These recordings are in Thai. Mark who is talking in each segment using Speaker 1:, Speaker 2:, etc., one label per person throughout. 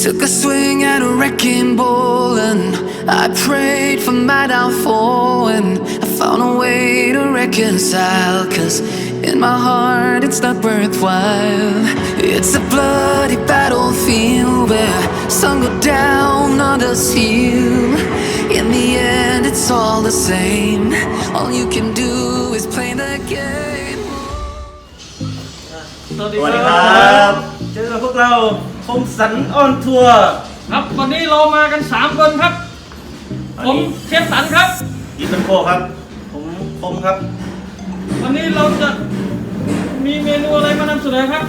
Speaker 1: Took a swing at a wrecking ball and I prayed for my downfall, and I found a way to reconcile, 'cause in my heart it's not worthwhile. It's a bloody battlefield where some go down, others heal. In the end it's all the same. All you can do is play the game.
Speaker 2: สวัสดีครับเจอกับพวกเราคมสันออนทัวร์ครับวันนี้เรามากัน3คนครับผมเชฟสันครับอีเป็นโคครับผมคมครับวันนี้เราจะมีเมนูอะไรมานำเสนอครับ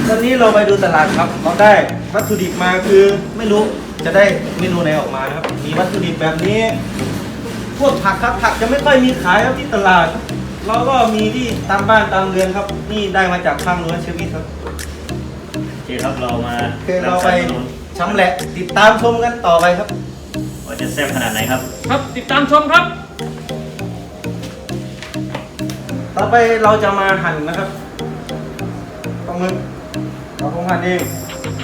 Speaker 2: วันนี้เราไปดูตลาดครับเราได้วัตถุดิบมาคือไม่รู้จะได้เมนูไหนออกมาครับมีวัตถุดิบแบบนี้พวกผักครับผักจะไม่ค่อยมีขายครับที่ตลาดเราก็มีที่ตามบ้านตามเรือนครับนี่ได้มาจากข้างรั้วเชฟวิทครับ
Speaker 3: โอเคครับเรามา
Speaker 2: เราไปชำแหละติดตามชมกันต่อไปครับ
Speaker 3: ว่าจะแซ่บขนาดไหนครับ
Speaker 2: ครับติดตามชมครับต่อไปเราจะมาหั่นนะครับปลาหมึกเราคงหั่นเอง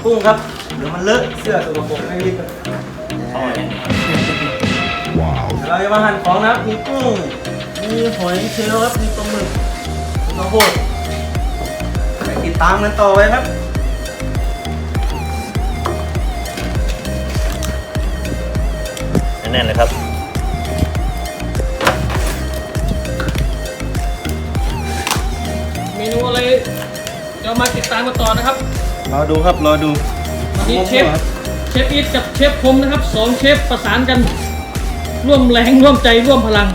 Speaker 2: กุ้งครับเดี๋ยวมันเลอะเสื้อตัวกระโปรงไม่รีบครับเราจะมาหั่นของนะครับมีกุ้งมีหอยเชลล์ครับมีปลาหมึกมีข้าวโพดไปติดตามกันต่อไปครับ
Speaker 3: แน่นเลยครับ
Speaker 2: เมนูอะไรเดี๋ยวมาติดตามกันต่อนะครับรอดูครับรอดูวันนี้เชฟอีทกับเชฟคมนะครับ2เชฟประสานกันร่วมแรงร่วมใจร่วมพลัง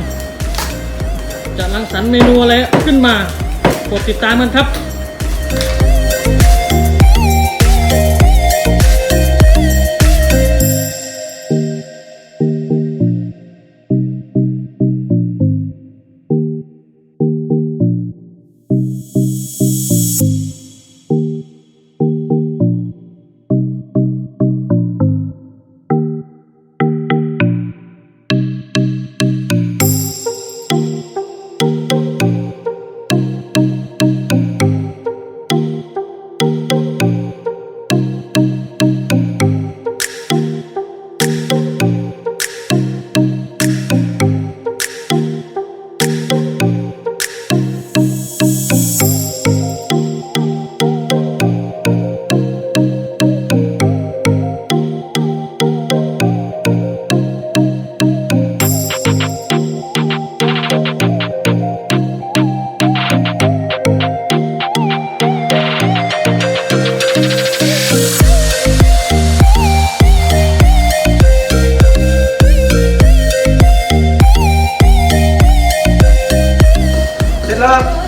Speaker 2: จะรังสรรค์เมนูอะไรขึ้นมาโปรดติดตามกันครับ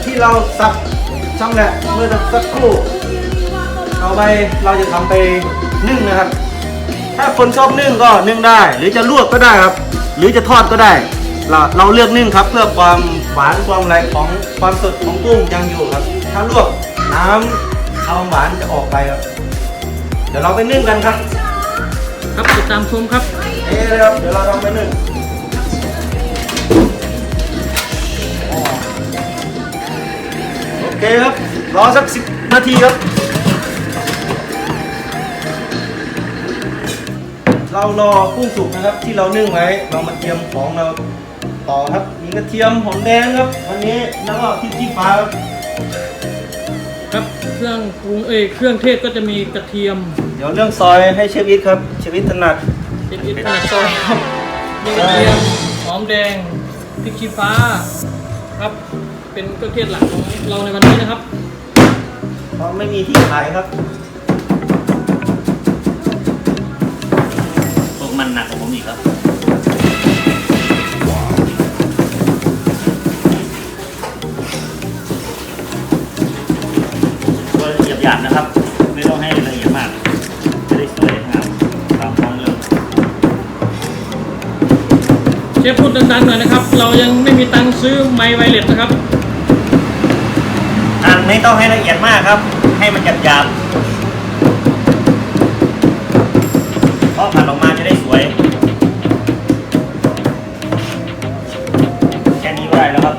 Speaker 2: ที่เราสับชำแหละเมื่อสักครู่เอาไปเราจะทำไปนึ่งนะครับถ้าคนชอบนึ่งก็นึ่งได้หรือจะลวกก็ได้ครับหรือจะทอดก็ได้เราเลือกนึ่งครับเพื่อความหวานความอะไรของความสดของกุ้งยังอยู่ครับถ้าลวกน้ำความหวานจะออกไปครับเดี๋ยวเราไปนึ่งกันครับครับติดตามชมครับเลยครับเดี๋ยวเราลองไปนึ่งโอเคครับรอสัก10 นาทีครับเรารอกุ้งสุกนะครับที่เรานึ่งไว้เรามาเตรียมของเราต่อครับมีกระเทียมหอมแดงครับวันนี้แล้วก็พริกชี้ฟ้าครับเครื่องปรุงเครื่องเทศก็จะมีกระเทียมเดี๋ยวเรื่องซอยให้เชฟอิทครับเชฟอิทถนัดซอยครับมีกระเทียมหอมแดงพริกชี้ฟ้าครับเป็นเครื่องเทศหลักของเราในวันนี้นะครับเพราะไม่มีที่ขายครับ
Speaker 3: พวกมันหนักกว่าผมอีกครับก็หยาบๆนะครับไม่ต้องให้ละเอียดมากจะได้สวยงามตามท้องเรื่อง
Speaker 2: เชฟพูดดังๆหน่อยนะครับเรายังไม่มีตังค์ซื้อไมค์ไวเลสนะครับ
Speaker 3: ไม่ต้องให้ละเอียดมากครับให้มันหยาบๆเพราะผัดออกมาจะได้สวยแค่นี้ก็ได้แล้วครับ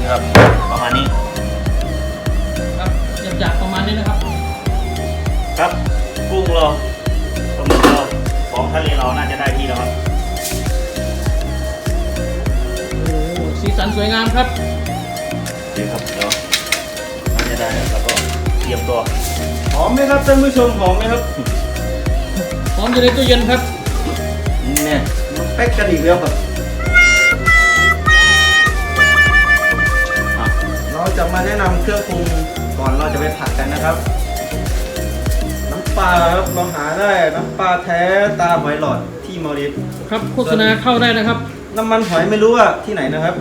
Speaker 2: ครับอย่า
Speaker 4: วยงามครับ
Speaker 3: เดี๋ยวครับเดี๋ยวมันจะได้แล้วเราก็เตรียมตัว
Speaker 2: หอมไหมครับท่านผู้ชมหอมไหมครับ
Speaker 4: พร้อมอยู่ในตู้เย็นครับ
Speaker 2: เนี่ยมันแป๊กกันอีกแล้วครับเราจะมาแนะนำเครื่องปรุงก่อนเราจะไปผัดกันนะครับ น้ำปลาครับเราหาได้น้ำปลาแท้ตาหอยหลอดที่มอริส
Speaker 4: ครับโฆษณาเข้าได้นะครับ
Speaker 2: น้ำมันหอยไม่รู้ว่าที่ไหนนะครับ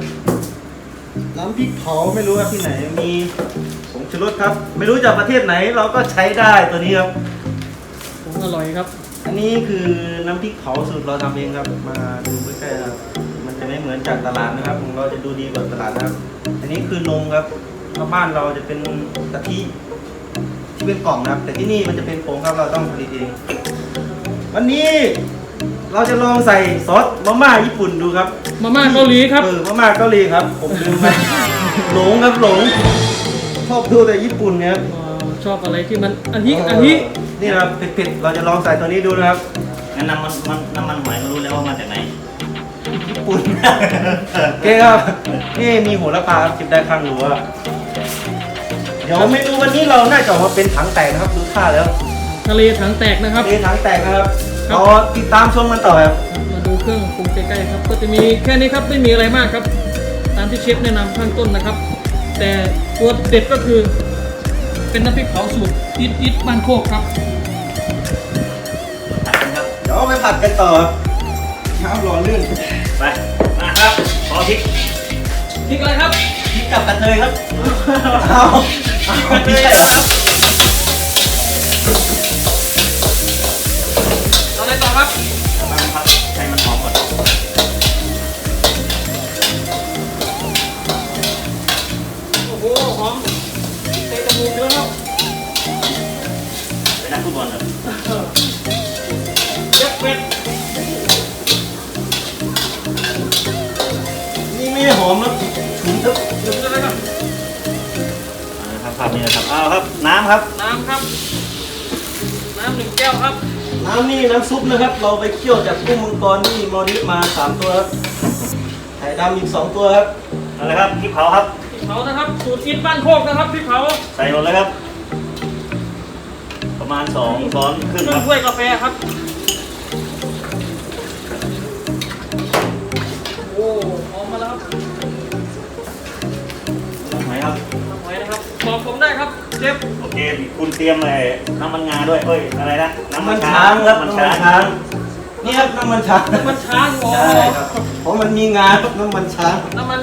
Speaker 2: น้ำพริกเผาไม่รู้ว่าที่ไหนมีผงชูรสครับ ไม่รู้จากประเทศไหนเราก็ใช้ได้ตัวนี้ครับ
Speaker 4: ผมอร่อยครับ
Speaker 2: อันนี้คือน้ำพริกเผาสูตรเราทำเองครับ มาดูใกล้ๆนะครับมันจะไม่เหมือนจากตลาดนะครับของเราจะดูดีกว่าตลาดนะครับ อันนี้คือนมครับบ้านเราจะเป็นกะทิที่เป็นกล่องนะครับ แต่ที่นี่มันจะเป็นผงครับเราต้องผลิตเอง วันนี้เราจะลองใส่ซอสมาม่าญี่ปุ่นดูครับ
Speaker 4: มาม่าเกาหลีครับ
Speaker 2: มาม่าเกาหลีครับ ผมลืมไป หลงครับหลงชอบดูแต่ญี่ปุ่นเนี่ยครับ
Speaker 4: ชอบอะไรที่มันอาฮิ
Speaker 2: นี่นะครับเผ็ดๆเราจะลองใส่ตัวนี้ดูนะครับ
Speaker 3: งั้นน้ำมันหอยก็รู้แล้วว่ามาจากไหน
Speaker 2: ญี่ปุ่น โอเคครับนี่มีโหระพาครับเก็บได้ข้างรั้วเดี๋ยวเมนูวันนี้เราน่าจะออกมาเป็นถังแตกนะครับดูท่าแล้ว
Speaker 4: ทะเลถังแตกนะครับ
Speaker 2: นี่ถังแตกนะครับ
Speaker 4: ครับ
Speaker 2: เราติดตามชมกันต่อครับ
Speaker 4: มาดูเครื่องปรุงใกล้ๆครับ ก็จะมีแค่นี้ครับไม่มีอะไรมากครับ ตามที่เชฟแนะนำข้างต้นนะครับ แต่ตัวเด็ดก็คือ เป็นน้ำพริกเผาสูตรอิดบ้านโคกครับ
Speaker 3: ตัดกันครับ
Speaker 2: เดี๋ยวเอาไปผัดกันต่อครับน้ำร้อนลื่น
Speaker 3: ไปมาครับขอพริก
Speaker 4: พริกอะไรครับ
Speaker 2: พริกกับกระเทยครับเอา
Speaker 4: กระเทียมครับเอาอะไรต่อครับ
Speaker 3: มาครับให้มันหอมก่อน
Speaker 4: โอ้โหหอมเตะจมูกเลยครับ
Speaker 3: เป็นนักฟุตบอลเหรอ
Speaker 4: เจ็บเป็ด
Speaker 2: นี่ไม่ได้หอมนะฉุนครับ
Speaker 4: ถึงอะไรครับ
Speaker 3: ครับภาพนี้นะครับเอาครับน้ำครับ
Speaker 4: น้ำครับ น้ำ1 แก้วครับ
Speaker 2: น้ำนี่น้ำซุปนะครับ เราไปเคี่ยวจากกุ้งมังกรที่มอริสมา3ตัวครับไข่ดำอีก2ตัวครับ
Speaker 3: เอาเลยครับพริกเผาครับ
Speaker 4: พริกเผานะครับ สูตรอิดบ้านโคกนะครับพริกเผา
Speaker 3: ใส่หมดเลยครับ ประมาณ2 ช้อนค
Speaker 4: เค
Speaker 3: รึ่ง
Speaker 4: รื่
Speaker 3: ค
Speaker 4: อ
Speaker 3: รั
Speaker 4: ง
Speaker 3: บ
Speaker 4: ถ้วยกาแฟครับ โอ้หอมมาแล้วครับ
Speaker 3: น้ำหอยครับ
Speaker 4: น้ำหอยนะครับบอกผมได้ครับเชฟ
Speaker 3: โอเคคุณเตรียมเลยน้ำมันงาด้วยเอ้ยอะไรนะ
Speaker 2: น้ำมันช้างครับ
Speaker 3: น้ำมัน
Speaker 2: น้ำมัน
Speaker 3: ช้า
Speaker 2: ช้าง งนี่ครับน้ำมันช้าง
Speaker 4: น้ำมันช้างโอ้
Speaker 2: ใช่ครับเพราะมันมีงาครับน้ำมันช้าง
Speaker 4: น้ำมัน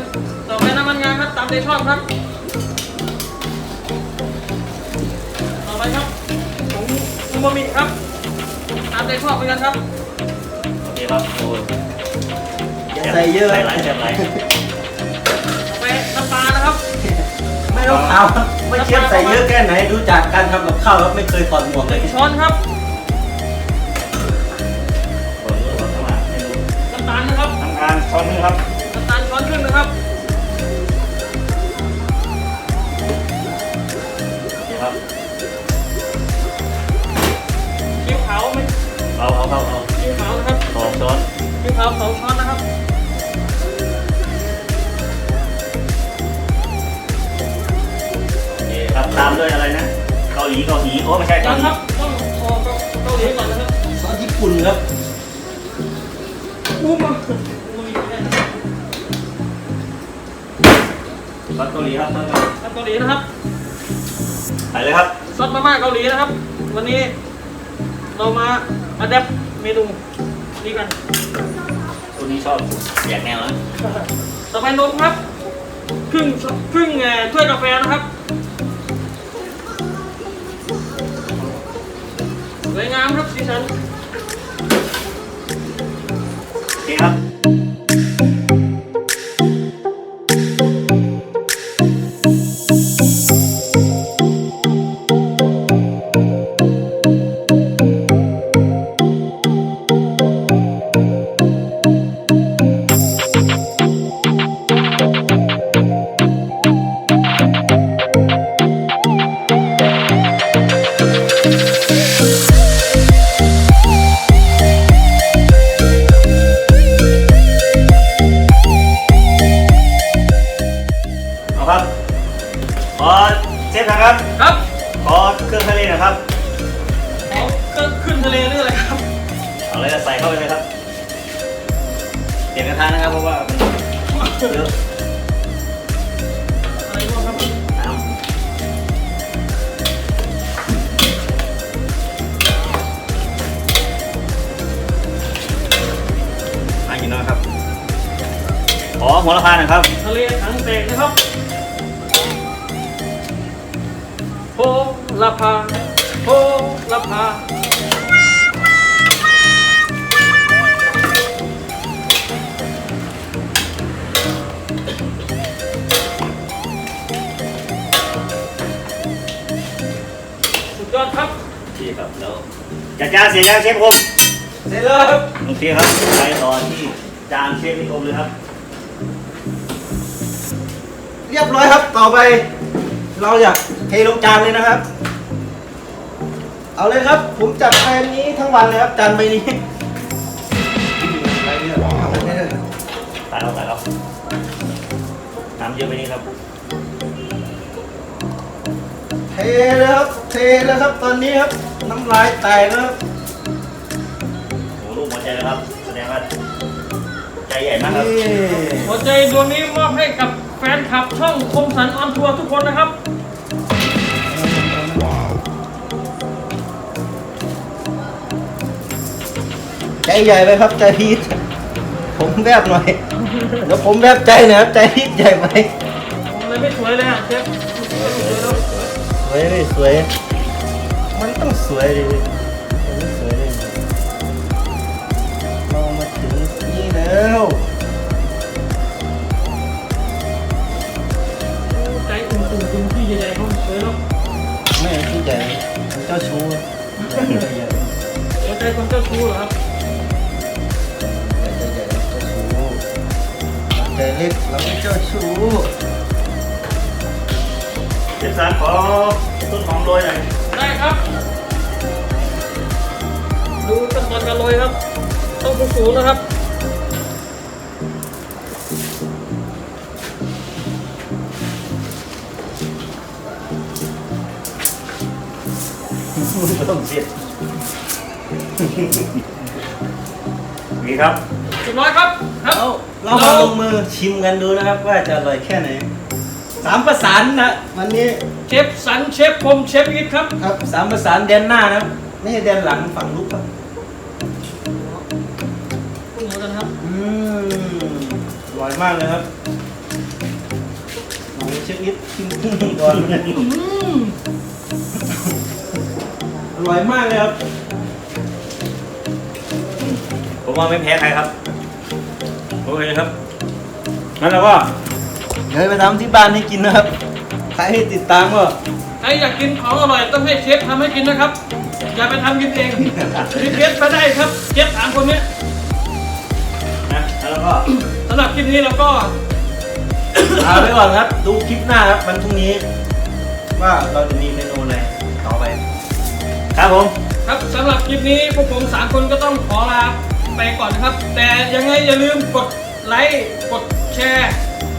Speaker 4: ต่อไปน้ำมันงาครับตามใจชอบครับต่อไปครับผงอูมามิครับตามใจชอบเหมือนกันครับ
Speaker 3: โอเคครับโอ้ย
Speaker 2: อย่าใส่เยอะ
Speaker 3: ใส่หลายใส่หลาย
Speaker 4: ต่อไปน้ำปลานะครับ
Speaker 2: ไม่ต้องถามครับไม่เชฟใส่เยอะแค่ไหนดูจากการทำกับข้าวครับไม่เคยถอดหมวกเลย
Speaker 4: 1 ช้อนครับ
Speaker 3: ขอรู้ว่าเข้ามาให้ดู
Speaker 4: น้ำตาลนะครับ
Speaker 3: ทำการช้อนนึงครับ
Speaker 4: น้ำตาลช้อนครึ่งนะครับ
Speaker 3: โอเคครับ
Speaker 4: ซีอิ๊วขาวไหม
Speaker 3: เอา
Speaker 4: ซีอิ๊วขาวนะครับ
Speaker 3: 2 ช้อน
Speaker 4: ซีอิ๊วขาว2 ช้อนนะครับ
Speaker 3: โอเคครับตามด้วยอะไรนะเกาหลีโอ้ไม่ใช่
Speaker 4: ยั
Speaker 3: เกางหลี
Speaker 4: ครับต้องพอเกาหลีก่อนนะครับ
Speaker 2: ซอสญี่ปุ่นครับ
Speaker 4: อู้มาอู้มีแค่นั้น
Speaker 3: ซอสเกาหลีครับซอสเกาหลี
Speaker 4: ครับเกาหลีนะครับ
Speaker 3: ใส่เลยครับ
Speaker 4: ซอสมาม่าเกาหลีนะครับ วันนี้เรามาอัดแอปเมนูนี้กัน
Speaker 3: ตัวนี้ชอบแยกแนวนะ
Speaker 4: ต่อไปนมครับครึ่งถ้วยกาแฟนะครับสวยงามครับสีสัน
Speaker 3: โอเคครับ ขอเชฟนะครับ
Speaker 4: ครับ
Speaker 3: ขอเครื่องทะเลหนะครับ
Speaker 4: เอาเครื่องขึ้นทะเลหรืออะไรครับ
Speaker 3: เอาเลยใส่เข้าไปเลยครับเปลี่ยนกระทะนะครับเพราะว่ามันเยอะ
Speaker 4: อะไรบ้างครับ
Speaker 3: น้ำมากินน้อยครับขอหัวละพาหน่อยครับ
Speaker 4: ทะเลถังแตกนะครับโพละพาโพละพาสุดยอดครับ
Speaker 3: ดีครับแล้วจัดจานเสร็จแล้วเชฟผม
Speaker 2: เสร็จแล้วครับ
Speaker 3: โอเคครับไปต่อที่จานเชฟนิคมเลยครับ
Speaker 2: เรียบร้อยครับต่อไปเราอยากเทลงจานเลยนะครับ เอาเลยครับผมจัดไปนี้ทั้งวันเลยครับจานใบนี้อะไรเนี่ยเอาไปไม่ได้เลย
Speaker 3: ตายแล้วน้ำเยอะไปนี่ครับ
Speaker 2: เทเลยครับเทเลยครับตอนนี้ครับน้ำลายแตกแล้วครับ
Speaker 3: โอ้ลูกหัวใจนะครับแสดงว่าใจใหญ่มากครับ
Speaker 2: นี่
Speaker 4: หัวใจดวงนี้มอบให้กับแฟนคลับช่องคมสันออนทัวร์ทุกคนนะครับ
Speaker 2: ใจใหญ่ไปครับใจพีชผมแวบหน่อยเดี๋ยวผมแวบใจหนะครับใจพีชใหญ่ไป
Speaker 4: ผมเลยไม่สวยเลยอ่ะเชฟ
Speaker 2: สวยเลยสวย มันต้องสวยดิมันไม่สวยได้ไงเรามาถึงนี่แล้ว
Speaker 4: ใจตุ่มๆที่ใหญ่ๆเขาสวยแล้ว
Speaker 2: ไม่ที่ใหญ่เจ้าชู้ใจใหญ่
Speaker 4: หัวใจคนเจ้าชู้เหรอครับ
Speaker 2: ใจเล็กเราไม่เจ้าชู้
Speaker 3: เชฟสารขอต้นหอมโรยหน่อย
Speaker 4: ได้ครับ ดูขั้นตอนการโรยครับ ต้องสูงๆนะครับ
Speaker 3: ต้องเสร็จนี่ครับ
Speaker 4: สุดร้อยครับ ครับ
Speaker 2: เรามาลงมือชิมกันดูนะครับ ว่าจะอร่อยแค่ไหนสามประสานนะวันนี้
Speaker 4: เชฟสันเชฟคมเชฟยิทครับ
Speaker 2: ครับสามประสานแดนหน้านะครับไม่ใช่แดนหลังฝั่งลุกครับ
Speaker 4: ปรุงหมดแล้วนะครับ
Speaker 2: อร่อยมากเลยครับลองเช็คนิดชิมกุ้งก่อนอร่อยมากเลยครับ
Speaker 3: ผมว่าไม่แพ้ใครครับโอเคครับงั้นเราก็
Speaker 2: เดี๋ยวไปทำที่บ้านให้กินนะครับใครให้ติดตามก็
Speaker 4: ใครอยากกินของอร่อยต้องให้เชฟทำให้กินนะครับ อย่าไปทำกินเองรีเควสต์มาได้ครับเชฟ3คนเนี้ย
Speaker 3: นะแล้วก็
Speaker 4: สำหรับคลิปนี้เราก็
Speaker 2: ลาไปก่อนครับ ดูคลิปหน้าครับวันพรุ่งนี้ ว่าเราจะมีเมนูอะไรต่อไป
Speaker 3: ครับผม
Speaker 4: ครับสำหรับคลิปนี้พวกผม3คนก็ต้องขอลาไปก่อนนะครับ แต่ยังไงอย่าลืมกดไลค์กดแชร์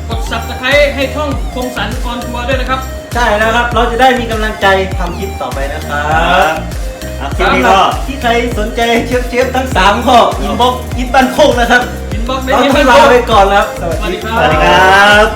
Speaker 4: กด Subscribe ให้ช่องคมสันออนทัวร์ด้วยนะครับ
Speaker 2: ใช่แล้วครับ เราจะได้มีกำลังใจทำคลิปต่อไปนะครับ
Speaker 3: คลิปนี้
Speaker 2: สำหรั
Speaker 3: ก็
Speaker 2: บที่ใครสนใจเชฟทั้ง3ข้ออินบ็อกซ์อินบันโคกนะครับ
Speaker 4: อินบ็อกซ์ได้
Speaker 2: เรา
Speaker 4: ที่
Speaker 2: ต้อง
Speaker 4: ไม่
Speaker 2: ลา
Speaker 4: ลา
Speaker 2: ไปก่อนแล้ว
Speaker 4: สวัสดีครับ
Speaker 3: สวัสดีครับ